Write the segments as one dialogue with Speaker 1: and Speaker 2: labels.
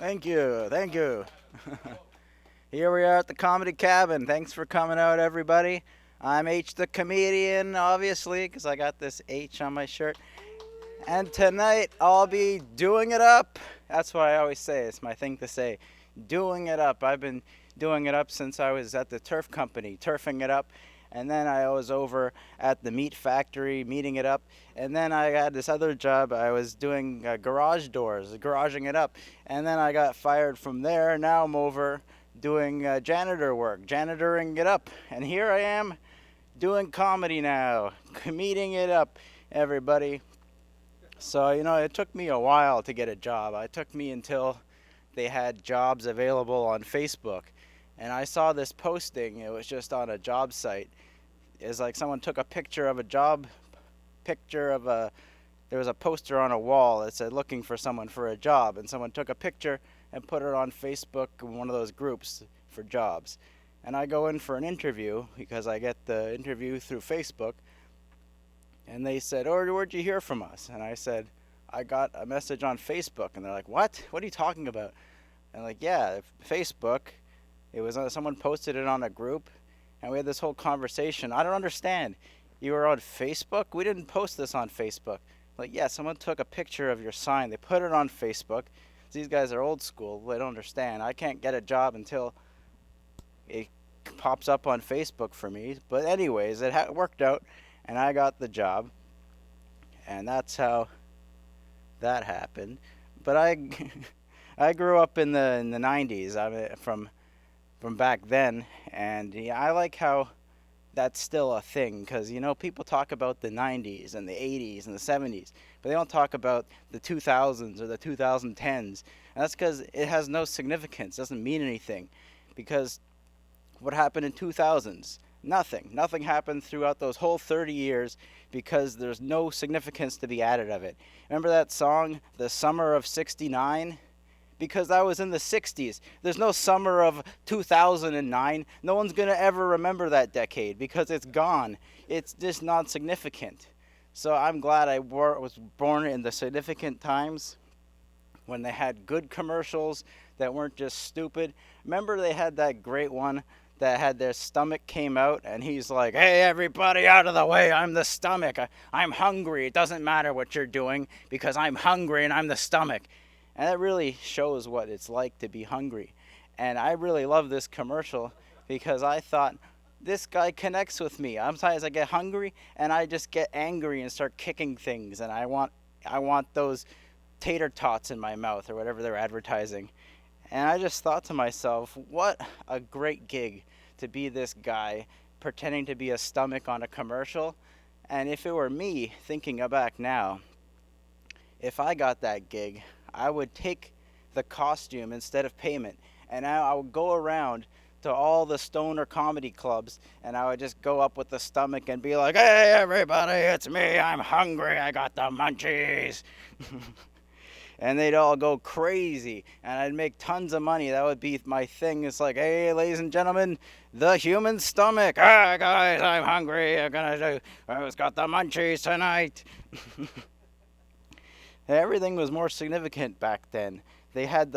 Speaker 1: Thank you. Thank you. Here we are at the Comedy Cabin. Thanks for coming out, everybody. I'm H the comedian, obviously, because I got this H on my shirt. And tonight I'll be doing it up. That's what I always say. It's my thing to say. Doing it up. I've been doing it up since I was at the turf company, turfing it up. And then I was over at the meat factory, meeting it up. And then I had this other job. I was doing garage doors, garaging it up. And then I got fired from there. Now I'm over doing janitor work, janitoring it up. And here I am doing comedy now, meeting it up, everybody. So, it took me a while to get a job. It took me until they had jobs available on Facebook. And I saw this posting, it was just on a job site. It's like someone took a picture of a job, there was a poster on a wall that said looking for someone for a job. And someone took a picture and put it on Facebook in one of those groups for jobs. And I go in for an interview because I get the interview through Facebook. And they said, "Oh, where'd you hear from us?" And I said, "I got a message on Facebook." And they're like, "What? What are you talking about?" And I'm like, "Yeah, Facebook. It was someone posted it on a group, and we had this whole conversation. I don't understand. You were on Facebook? We didn't post this on Facebook." Like, yeah, someone took a picture of your sign. They put it on Facebook. These guys are old school. They don't understand. I can't get a job until it pops up on Facebook for me. But anyways, it worked out, and I got the job, and that's how that happened. But I grew up in the 90s. I'm from back then, and yeah, I like how that's still a thing because people talk about the 90s and the 80s and the 70s, but they don't talk about the 2000s or the 2010s. And that's because it has no significance, doesn't mean anything, because what happened in 2000s? Nothing happened throughout those whole 30 years because there's no significance to be added of it. Remember that song, The Summer of 69? Because that was in the 60s. There's no summer of 2009. No one's going to ever remember that decade because it's gone. It's just not significant. So I'm glad I was born in the significant times when they had good commercials that weren't just stupid. Remember they had that great one that had their stomach came out and he's like, "Hey, everybody out of the way, I'm the stomach. I'm hungry. It doesn't matter what you're doing because I'm hungry and I'm the stomach." And that really shows what it's like to be hungry. And I really love this commercial because I thought, this guy connects with me. Sometimes I get hungry and I just get angry and start kicking things, and I want those tater tots in my mouth or whatever they're advertising. And I just thought to myself, what a great gig to be this guy pretending to be a stomach on a commercial. And if it were me, thinking back now, if I got that gig, I would take the costume instead of payment, and I would go around to all the stoner comedy clubs, and I would just go up with the stomach and be like, "Hey, everybody, it's me. I'm hungry. I got the munchies." And they'd all go crazy, and I'd make tons of money. That would be my thing. It's like, "Hey, ladies and gentlemen, the human stomach. Ah, guys, I'm hungry. I just got the munchies tonight." Everything was more significant back then. They had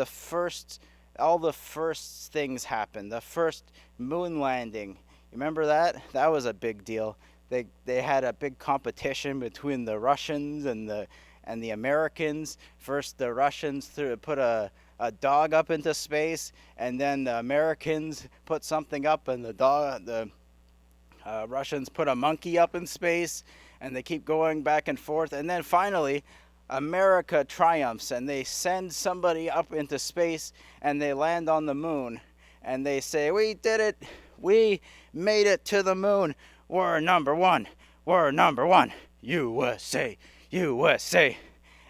Speaker 1: all the first things happened. The first moon landing. Remember that? That was a big deal. They had a big competition between the Russians and the Americans. First, the Russians put a dog up into space, and then the Americans put something up, and the Russians put a monkey up in space, and they keep going back and forth, and then finally America triumphs and they send somebody up into space and they land on the moon and they say, "We did it. We made it to the moon. We're number one. We're number one. USA. USA."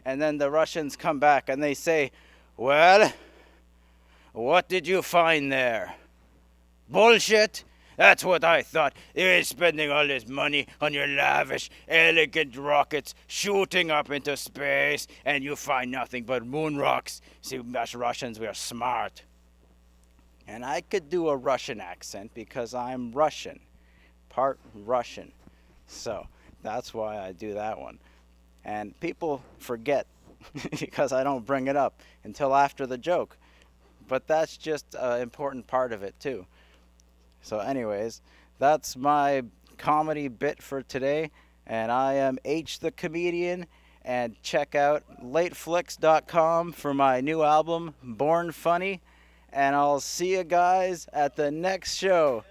Speaker 1: And then the Russians come back and they say, "Well, what did you find there? Bullshit? That's what I thought. You're spending all this money on your lavish, elegant rockets shooting up into space, and you find nothing but moon rocks. See, us Russians, we are smart." And I could do a Russian accent because I'm Russian, part Russian. So that's why I do that one. And people forget because I don't bring it up until after the joke. but that's just an important part of it too. So anyways, that's my comedy bit for today, and I am H the Comedian, and check out lateflix.com for my new album Born Funny, and I'll see you guys at the next show.